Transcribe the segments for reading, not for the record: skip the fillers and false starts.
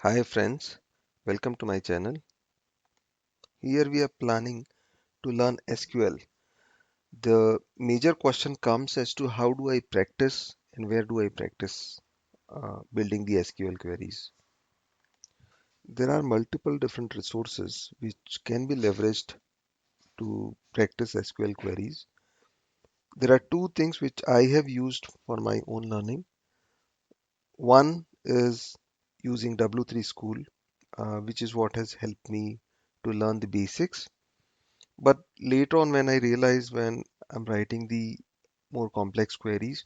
Hi friends, welcome to my channel. Here we are planning to learn SQL. The major question comes as to how do I practice and where do I practice building the SQL queries. There are multiple different resources which can be leveraged to practice SQL queries. There are two things which I have used for my own learning. One is using W3 School, which is what has helped me to learn the basics. But later on, when I realized when I'm writing the more complex queries,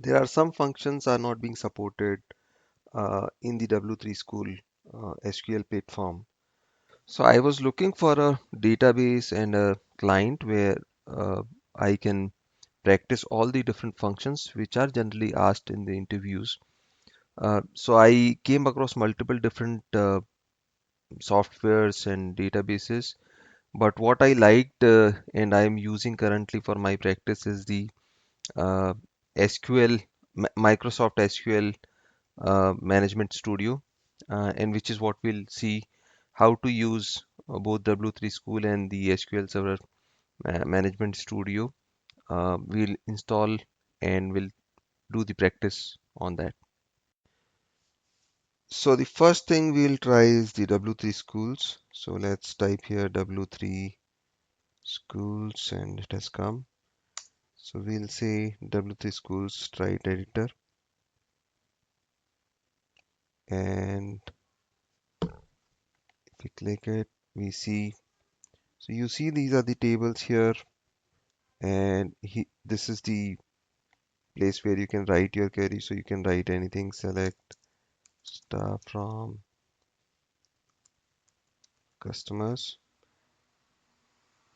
there are some functions are not being supported in the W3 school SQL platform. So I was looking for a database and a client where I can practice all the different functions which are generally asked in the interviews. So I came across multiple different softwares and databases. But what I liked and I'm using currently for my practice is the uh, SQL, Microsoft SQL Management Studio, and which is what we'll see how to use both W3 School and the SQL Server Management Studio. We'll install and we'll do the practice on that. So the first thing we'll try is the W3 schools. So let's type here W3 schools and it has come. So we'll say W3 schools try editor and if we click it, we see. So you see these are the tables here and this is the place where you can write your query. So you can write anything, select star from customers.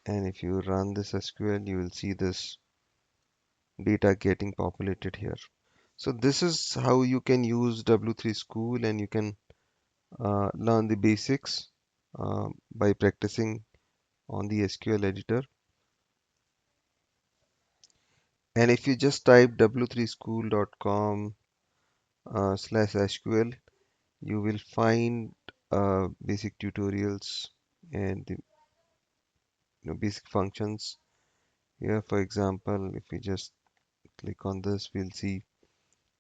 And if you run this SQL, you will see this data getting populated here. So this is how you can use W3 School and you can learn the basics by practicing on the SQL editor. And if you just type w3school.com /SQL, you will find basic tutorials and the basic functions. Here, for example, if we just click on this, we'll see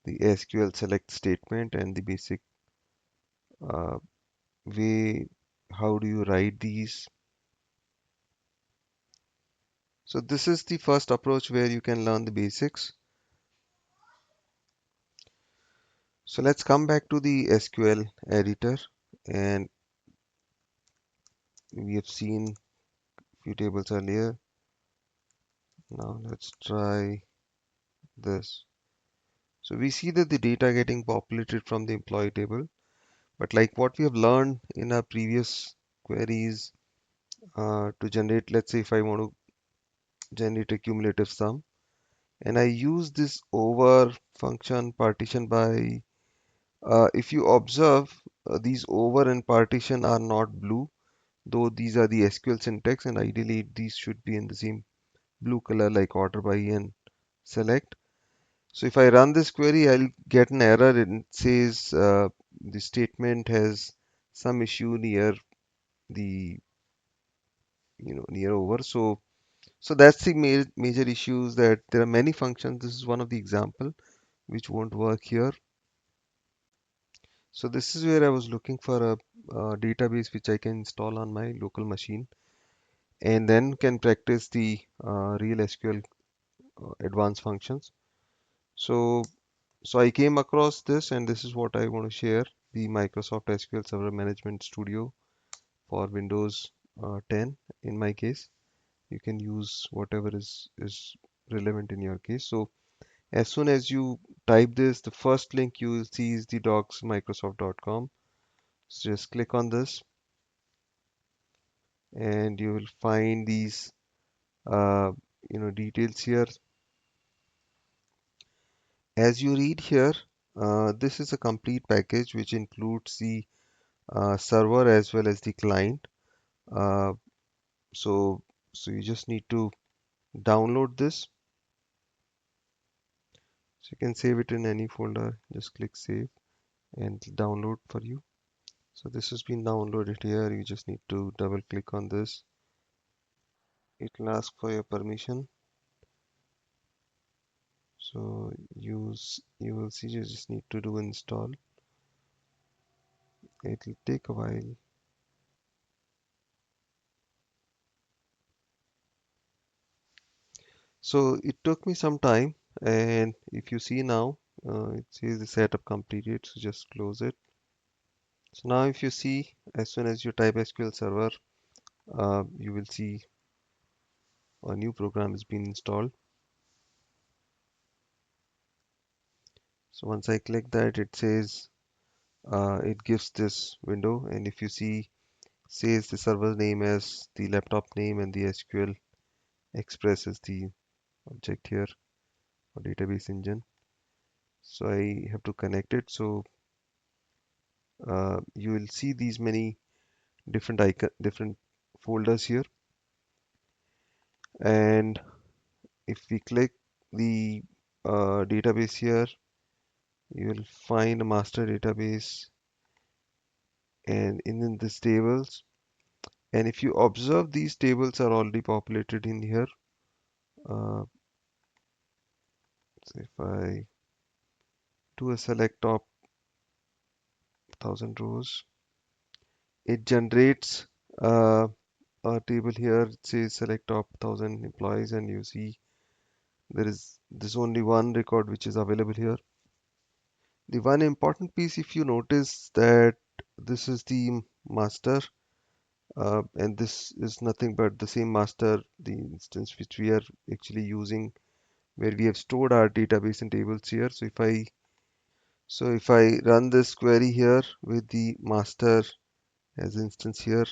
the SQL select statement and the basic uh, way how do you write these. So this is the first approach where you can learn the basics. So let's come back to the SQL editor and we have seen few tables earlier. Now let's try this. So we see that the data getting populated from the employee table, but like what we have learned in our previous queries to generate, let's say if I want to generate a cumulative sum, and I use this over function partition by, if you observe, these over and partition are not blue, though these are the SQL syntax, and ideally these should be in the same blue color like order by and select. So if I run this query, I'll get an error and it says the statement has some issue near the near over. So that's the major issues that there are many functions. This is one of the example which won't work here. So this is where I was looking for a database which I can install on my local machine and then can practice the real SQL advanced functions. So So I came across this and this is what I want to share, the Microsoft SQL Server Management Studio for Windows 10 in my case. You can use whatever is relevant in your case. So as soon as you type this, the first link you will see is the docs.microsoft.com. So just click on this and you will find these uh, details here. As you read here, this is a complete package which includes the server as well as the client. Uh, so so you just need to download this. So you can save it in any folder. Just click save and download for you. So this has been downloaded here. You just need to double click on this. It will ask for your permission. So you will see you just need to do install. It will take a while. So it took me some time, and if you see now, it says the setup completed. So just close it. So now if you see, as soon as you type SQL Server, you will see a new program has been installed. So once I click that, it says it gives this window, and if you see, says the server name as the laptop name and the SQL Express is the object here or database engine. So I have to connect it. So you will see these many different folders here, and if we click the database here, you will find a master database and in this tables. And if you observe, these tables are already populated in here. So if I do a select top 1000 rows, it generates a table here. It says select top 1000 employees, and you see there's only one record which is available here. The one important piece, if you notice that this is the master, and this is nothing but the same master, the instance which we are actually using, where we have stored our database and tables here. So if I run this query here with the master as instance here,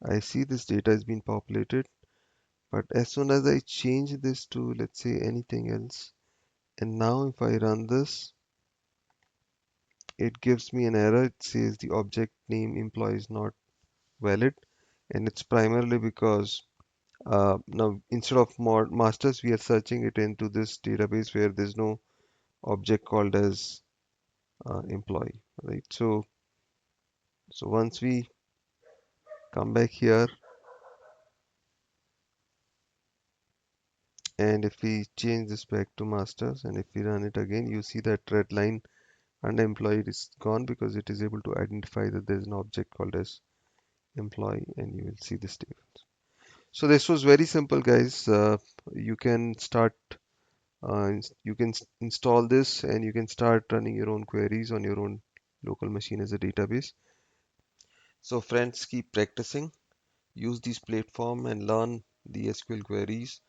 I see this data has been populated. But as soon as I change this to, let's say, anything else, and now if I run this, it gives me an error. It says the object name employee is not valid, and it's primarily because now instead of more masters, we are searching it into this database where there's no object called as employee, right? So once we come back here, and if we change this back to masters, and if we run it again, you see that red line under employee is gone because it is able to identify that there's an object called as employee, and you will see this table. So this was very simple, guys. You can start, you can install this, and you can start running your own queries on your own local machine as a database. So friends, keep practicing. Use this platform and learn the SQL queries.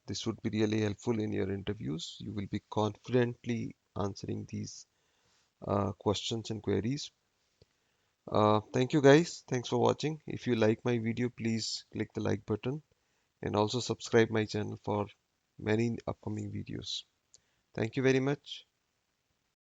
This would be really helpful in your interviews. You will be confidently answering these questions and queries. Thank you guys. Thanks for watching. If you like my video, please click the like button and also subscribe my channel for many upcoming videos. Thank you very much.